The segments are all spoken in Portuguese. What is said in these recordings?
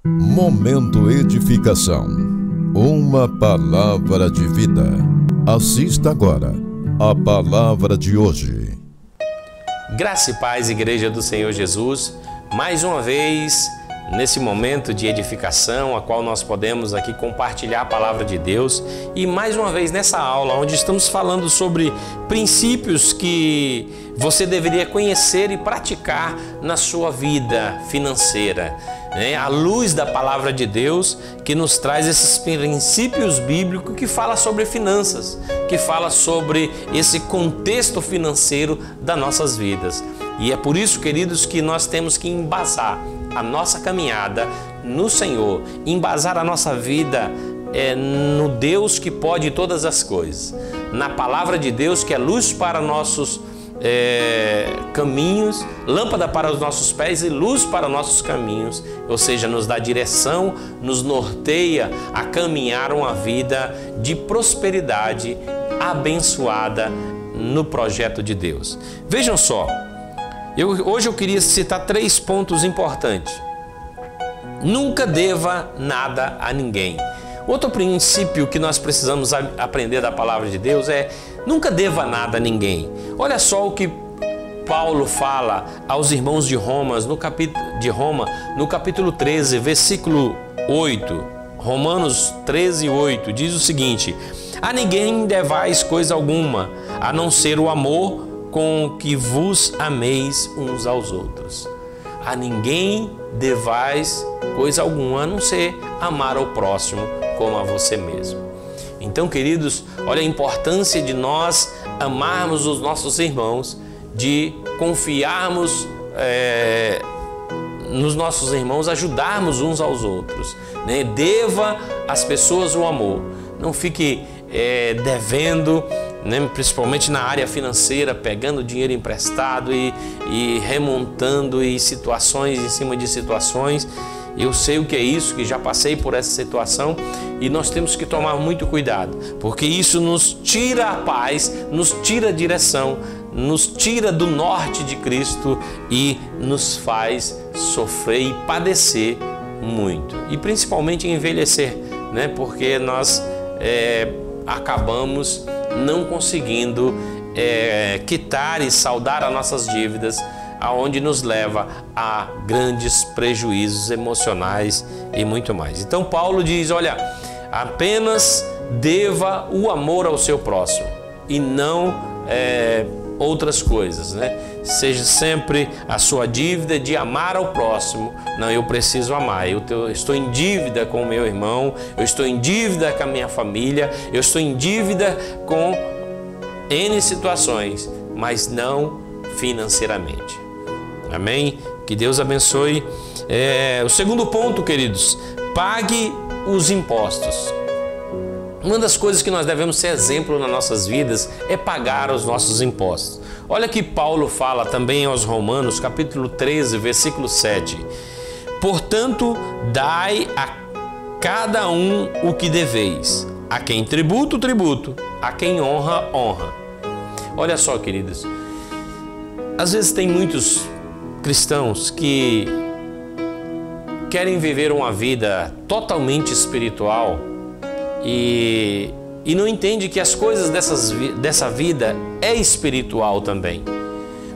Momento Edificação. Uma palavra de vida. Assista agora a palavra de hoje. Graça e paz, Igreja do Senhor Jesus. Mais uma vez, nesse momento de edificação, a qual nós podemos aqui compartilhar a palavra de Deus. E mais uma vez nessa aula, onde estamos falando sobre princípios que você deveria conhecer e praticar na sua vida financeira, né? À luz da palavra de Deus, que nos traz esses princípios bíblicos que fala sobre finanças, que fala sobre esse contexto financeiro das nossas vidas. E é por isso, queridos, que nós temos que embasar a nossa caminhada no Senhor, embasar a nossa vida no Deus que pode todas as coisas, na palavra de Deus, que é luz para nossos caminhos, lâmpada para os nossos pés e luz para nossos caminhos, ou seja, nos dá direção, nos norteia a caminhar uma vida de prosperidade abençoada no projeto de Deus. Vejam só, hoje eu queria citar 3 pontos importantes. Nunca deva nada a ninguém. Outro princípio que nós precisamos aprender da palavra de Deus é: nunca deva nada a ninguém. Olha só o que Paulo fala aos irmãos de Roma, no capítulo 13, versículo 8. Romanos 13, 8, diz o seguinte: a ninguém devais coisa alguma, a não ser o amor com que vos ameis uns aos outros. A ninguém devais coisa alguma, a não ser amar ao próximo como a você mesmo. Então, queridos, olha a importância de nós amarmos os nossos irmãos, de confiarmos nos nossos irmãos, ajudarmos uns aos outros, né? Deva às pessoas o amor. Não fique devendo, né? Principalmente na área financeira, pegando dinheiro emprestado e remontando situações em cima de situações. Eu sei o que é isso, que já passei por essa situação, e nós temos que tomar muito cuidado, porque isso nos tira a paz, nos tira a direção, nos tira do norte de Cristo e nos faz sofrer e padecer muito, e principalmente envelhecer, né? Porque nós acabamos não conseguindo quitar e saldar as nossas dívidas, aonde nos leva a grandes prejuízos emocionais e muito mais. Então Paulo diz: olha, apenas deva o amor ao seu próximo e não outras coisas, né? Seja sempre a sua dívida de amar ao próximo. Não, eu preciso amar, eu estou em dívida com o meu irmão, eu estou em dívida com a minha família, eu estou em dívida com N situações, mas não financeiramente. Amém? Que Deus abençoe. O segundo ponto, queridos: pague os impostos. Uma das coisas que nós devemos ser exemplo nas nossas vidas é pagar os nossos impostos. Olha que Paulo fala também aos Romanos, capítulo 13, versículo 7. Portanto, dai a cada um o que deveis. A quem tributo, tributo. A quem honra, honra. Olha só, queridos, às vezes tem muitos cristãos que querem viver uma vida totalmente espiritual e não entende que as coisas dessa vida é espiritual também.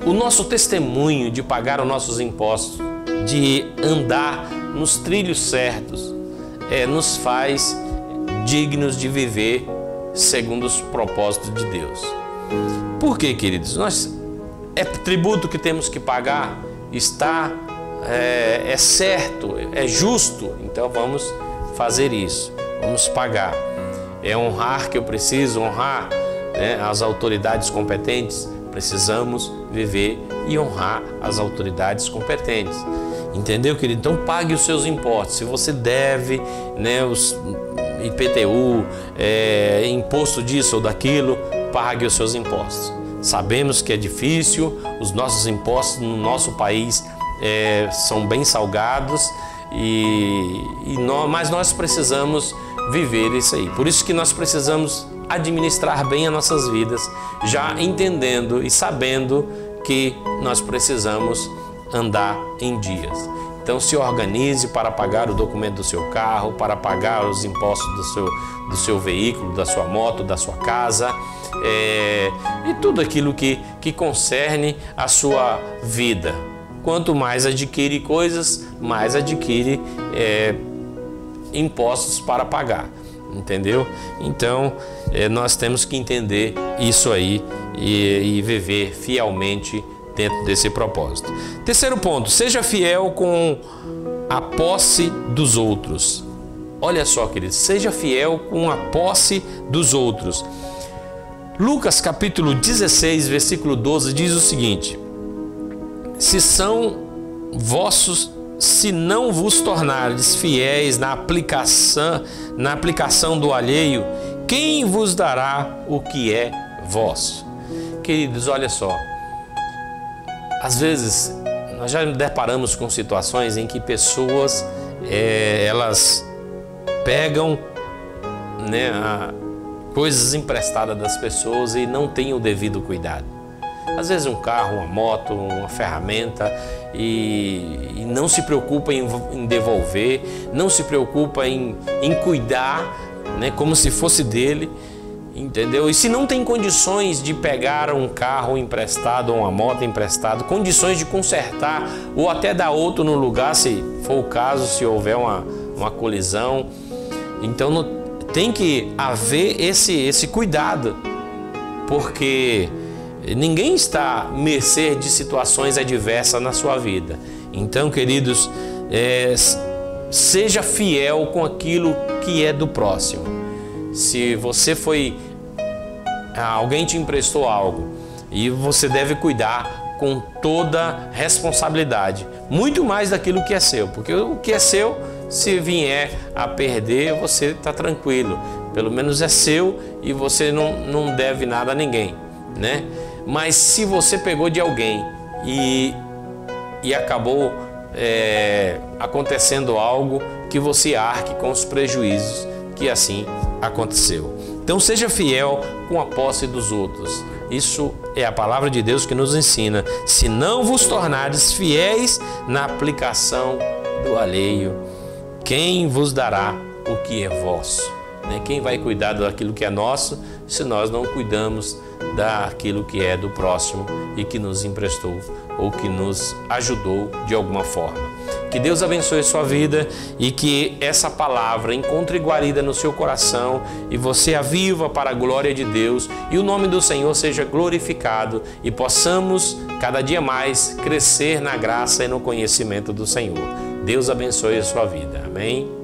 O nosso testemunho de pagar os nossos impostos, de andar nos trilhos certos, nos faz dignos de viver segundo os propósitos de Deus. Por quê, queridos? É tributo que temos que pagar, é certo, é justo, então vamos fazer isso, vamos pagar. É honrar que eu preciso honrar, né, as autoridades competentes, precisamos viver e honrar as autoridades competentes. Entendeu, querido? Então pague os seus impostos. Se você deve, né, os IPTU, imposto disso ou daquilo, pague os seus impostos. Sabemos que é difícil, os nossos impostos no nosso país são bem salgados, mas nós precisamos viver isso aí. Por isso que nós precisamos administrar bem as nossas vidas, já entendendo e sabendo que nós precisamos andar em dias. Então se organize para pagar o documento do seu carro, para pagar os impostos do seu veículo, da sua moto, da sua casa, e tudo aquilo que concerne a sua vida. Quanto mais adquire coisas, mais adquire impostos para pagar, entendeu? Então nós temos que entender isso aí e viver fielmente dentro desse propósito. Terceiro ponto, seja fiel com a posse dos outros. Olha só, queridos, seja fiel com a posse dos outros. Lucas capítulo 16, versículo 12 diz o seguinte: se não vos tornardes fiéis na aplicação do alheio, quem vos dará o que é vosso? Queridos, olha só, às vezes nós já deparamos com situações em que pessoas elas pegam, né, coisas emprestadas das pessoas e não têm o devido cuidado. Às vezes um carro, uma moto, uma ferramenta, e não se preocupa em devolver, não se preocupa em cuidar, né, como se fosse dele, entendeu? E se não tem condições de pegar um carro emprestado ou uma moto emprestada, condições de consertar ou até dar outro no lugar, se for o caso, se houver uma colisão, então tem que haver esse cuidado, porque ninguém está à mercê de situações adversas na sua vida. Então, queridos, seja fiel com aquilo que é do próximo. Se você alguém te emprestou algo e você deve cuidar com toda responsabilidade, muito mais daquilo que é seu, porque o que é seu, se vier a perder, você está tranquilo, pelo menos é seu e você não deve nada a ninguém, né? Mas se você pegou de alguém e acabou acontecendo algo, que você arque com os prejuízos que assim aconteceu. Então seja fiel com a posse dos outros. Isso é a palavra de Deus que nos ensina. Se não vos tornares fiéis na aplicação do alheio, quem vos dará o que é vosso? Quem vai cuidar daquilo que é nosso, se nós não cuidamos daquilo que é do próximo e que nos emprestou ou que nos ajudou de alguma forma? Que Deus abençoe sua vida e que essa palavra encontre guarida no seu coração e você a viva para a glória de Deus e o nome do Senhor seja glorificado e possamos cada dia mais crescer na graça e no conhecimento do Senhor. Deus abençoe a sua vida. Amém?